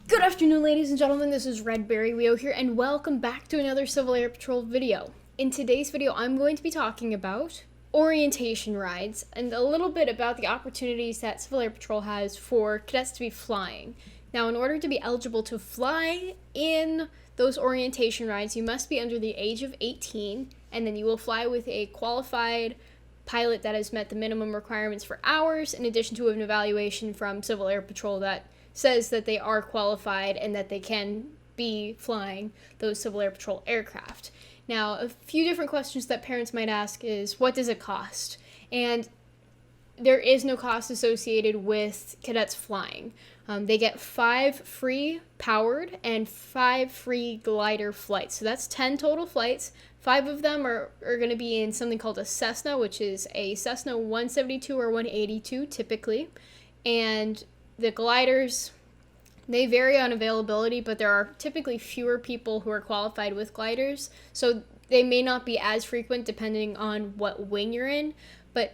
Good afternoon, ladies and gentlemen. This is Red Berry Weo here, and welcome back to another Civil Air Patrol video. In today's video, I'm going to be talking about orientation rides and a little bit about the opportunities that Civil Air Patrol has for cadets to be flying. Now, in order to be eligible to fly in those orientation rides, you must be under the age of 18, and then you will fly with a qualified pilot that has met the minimum requirements for hours, in addition to an evaluation from Civil Air Patrol that says that they are qualified and that they can be flying those Civil Air Patrol aircraft. Now, a few different questions that parents might ask is, what does it cost? And there is no cost associated with cadets flying. They get 5 free powered and 5 free glider flights. So that's 10 total flights. 5 of them are going to be in something called a Cessna, which is a Cessna 172 or 182 typically. And the gliders, they vary on availability, but there are typically fewer people who are qualified with gliders, so they may not be as frequent depending on what wing you're in, but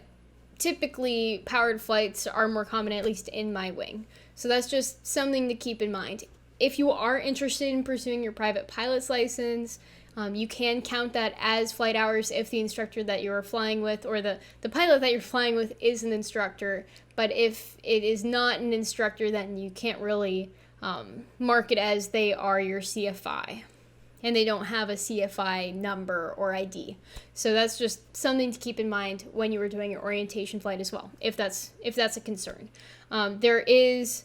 typically powered flights are more common, at least in my wing. So that's just something to keep in mind. If you are interested in pursuing your private pilot's license, you can count that as flight hours if the instructor that you're flying with or the pilot that you're flying with is an instructor. But if it is not an instructor, then you can't really mark it as they are your CFI. And they don't have a CFI number or ID. So that's just something to keep in mind when you are doing your orientation flight as well, if that's a concern. There is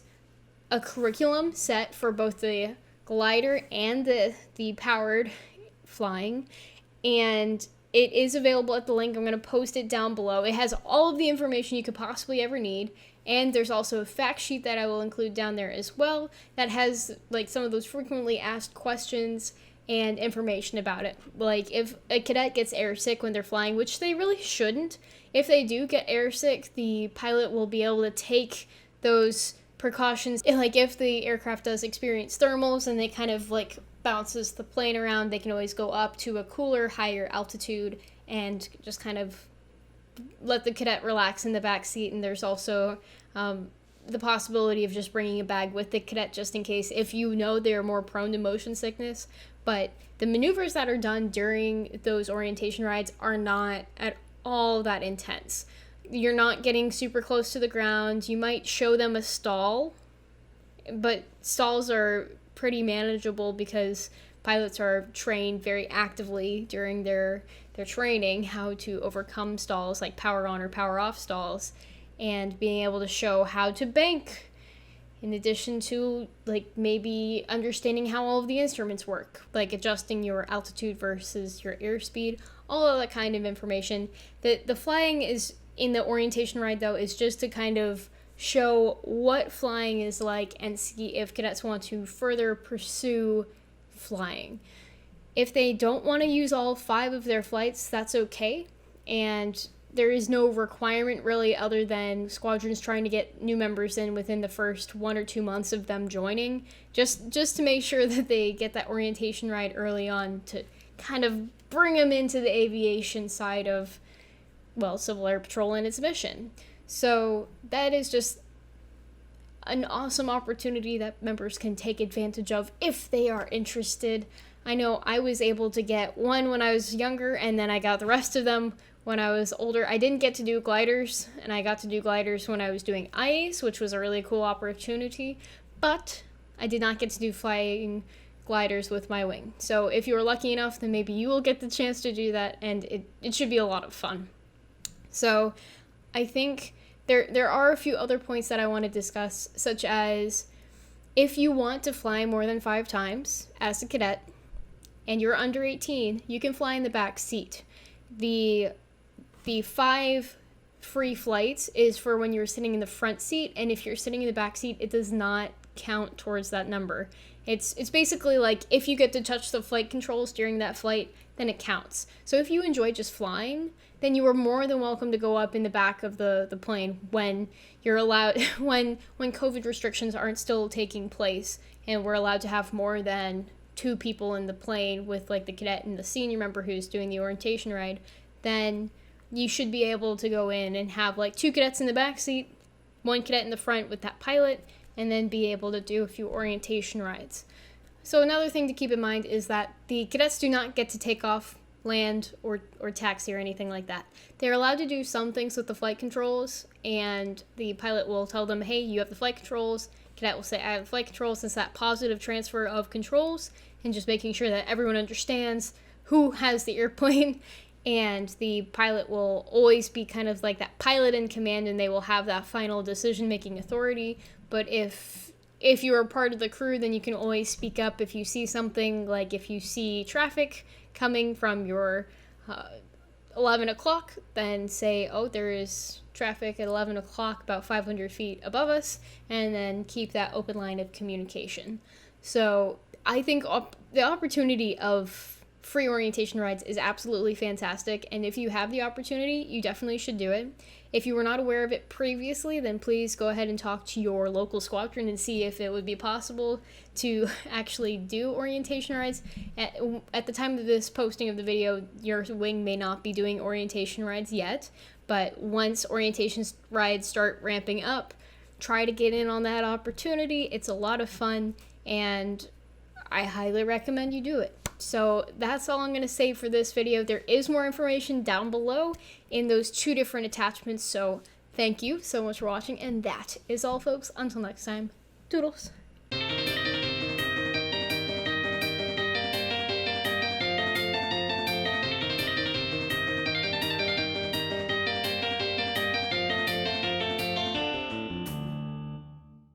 a curriculum set for both the glider and the powered flying, and it is available at the link. I'm going to post it down below. It has all of the information you could possibly ever need, and there's also a fact sheet that I will include down there as well that has like some of those frequently asked questions and information about it. Like if a cadet gets airsick when they're flying, which they really shouldn't, if they do get airsick, the pilot will be able to take those precautions. Like if the aircraft does experience thermals and they kind of like bounces the plane around, they can always go up to a cooler, higher altitude and just kind of let the cadet relax in the back seat. And there's also the possibility of just bringing a bag with the cadet just in case, if you know they're more prone to motion sickness. But the maneuvers that are done during those orientation rides are not at all that intense. You're not getting super close to the ground. You might show them a stall, but stalls are pretty manageable because pilots are trained very actively during their training how to overcome stalls, like power on or power off stalls, and being able to show how to bank, in addition to like maybe understanding how all of the instruments work, like adjusting your altitude versus your airspeed, all of that kind of information. The flying is in the orientation ride though is just to kind of show what flying is like and see if cadets want to further pursue flying. If they don't want to use all 5 of their flights, that's okay, and there is no requirement really other than squadrons trying to get new members in within the first 1 or 2 months of them joining, just to make sure that they get that orientation ride early on to kind of bring them into the aviation side of, well, Civil Air Patrol and its mission. So that is just an awesome opportunity that members can take advantage of if they are interested. I know I was able to get one when I was younger, and then I got the rest of them when I was older. I didn't get to do gliders, and I got to do gliders when I was doing IACE, which was a really cool opportunity, but I did not get to do flying gliders with my wing. So if you were lucky enough, then maybe you will get the chance to do that, and it should be a lot of fun. So I think there are a few other points that I want to discuss, such as if you want to fly more than 5 times as a cadet and you're under 18, you can fly in the back seat. The 5 free flights is for when you're sitting in the front seat, and if you're sitting in the back seat, it does not count towards that number. It's basically like if you get to touch the flight controls during that flight, then it counts. So if you enjoy just flying, then you are more than welcome to go up in the back of the plane when you're allowed, when COVID restrictions aren't still taking place and we're allowed to have more than 2 people in the plane with like the cadet and the senior member who's doing the orientation ride, then you should be able to go in and have like 2 cadets in the back seat, 1 cadet in the front with that pilot, and then be able to do a few orientation rides. So another thing to keep in mind is that the cadets do not get to take off, land, or taxi or anything like that. They're allowed to do some things with the flight controls, and the pilot will tell them, hey, you have the flight controls. Cadet will say, I have the flight controls. It's that positive transfer of controls, and just making sure that everyone understands who has the airplane. And the pilot will always be kind of like that pilot in command, and they will have that final decision-making authority. But if you are part of the crew, then you can always speak up if you see something, like if you see traffic coming from your 11 o'clock, then say, oh, there is traffic at 11 o'clock about 500 feet above us, and then keep that open line of communication. So I think the opportunity of free orientation rides is absolutely fantastic, and if you have the opportunity, you definitely should do it. If you were not aware of it previously, then please go ahead and talk to your local squadron and see if it would be possible to actually do orientation rides. At the time of this posting of the video, your wing may not be doing orientation rides yet, but once orientation rides start ramping up, try to get in on that opportunity. It's a lot of fun, and I highly recommend you do it. So that's all I'm going to say for this video. There is more information down below in those 2 different attachments. So thank you so much for watching. And that is all, folks. Until next time, toodles.